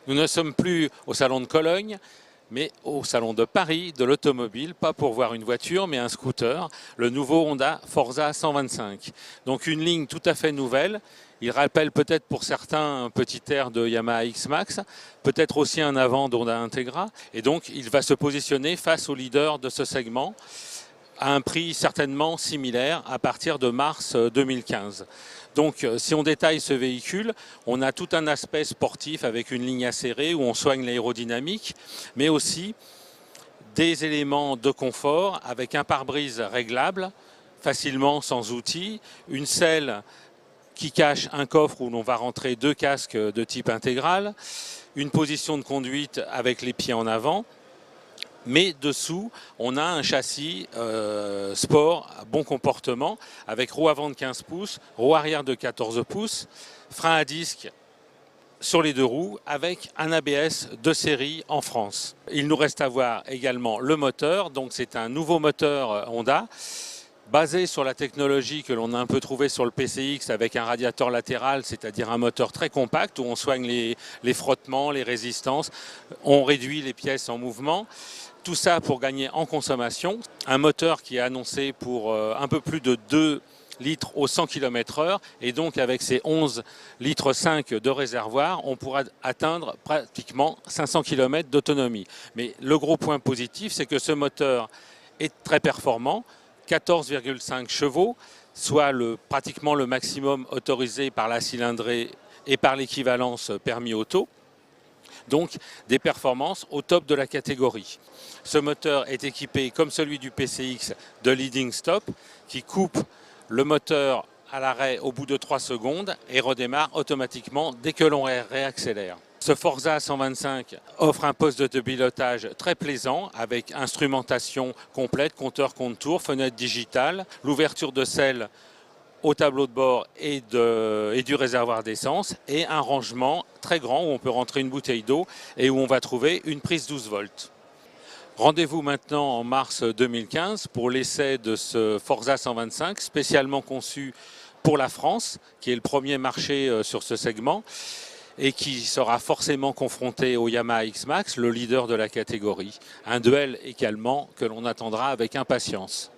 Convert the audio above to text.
Nous ne sommes plus au salon de Cologne, mais au salon de Paris de l'automobile, pas pour voir une voiture, mais un scooter, le nouveau Honda Forza 125. Donc une ligne tout à fait nouvelle. Il rappelle peut-être pour certains un petit air de Yamaha X-Max, peut-être aussi un avant d'Honda Integra. Et donc il va se positionner face au leader de ce segment, à un prix certainement similaire à partir de mars 2015. Donc si on détaille ce véhicule, on a tout un aspect sportif avec une ligne acérée où on soigne l'aérodynamique, mais aussi des éléments de confort avec un pare-brise réglable, facilement sans outils, une selle qui cache un coffre où l'on va rentrer 2 casques de type intégral, une position de conduite avec les pieds en avant. Mais dessous, on a un châssis sport à bon comportement avec roue avant de 15 pouces, roue arrière de 14 pouces, frein à disque sur les 2 roues avec un ABS de série en France. Il nous reste à voir également le moteur. Donc c'est un nouveau moteur Honda basé sur la technologie que l'on a un peu trouvée sur le PCX avec un radiateur latéral, c'est-à-dire un moteur très compact où on soigne les frottements, les résistances, on réduit les pièces en mouvement. Tout ça pour gagner en consommation. Un moteur qui est annoncé pour un peu plus de 2 litres au 100 km/h et donc avec ces 11 litres 5 de réservoir, on pourra atteindre pratiquement 500 km d'autonomie. Mais le gros point positif, c'est que ce moteur est très performant, 14,5 chevaux, soit pratiquement le maximum autorisé par la cylindrée et par l'équivalence permis auto. Donc des performances au top de la catégorie. Ce moteur est équipé, comme celui du PCX, de leading stop qui coupe le moteur à l'arrêt au bout de 3 secondes et redémarre automatiquement dès que l'on réaccélère. Ce Forza 125 offre un poste de pilotage très plaisant avec instrumentation complète, compteur compte-tours, fenêtre digitale, l'ouverture de selle au tableau de bord et du réservoir d'essence et un rangement très grand où on peut rentrer une bouteille d'eau et où on va trouver une prise 12 volts. Rendez-vous maintenant en mars 2015 pour l'essai de ce Forza 125 spécialement conçu pour la France, qui est le premier marché sur ce segment et qui sera forcément confronté au Yamaha X-Max, le leader de la catégorie. Un duel également que l'on attendra avec impatience.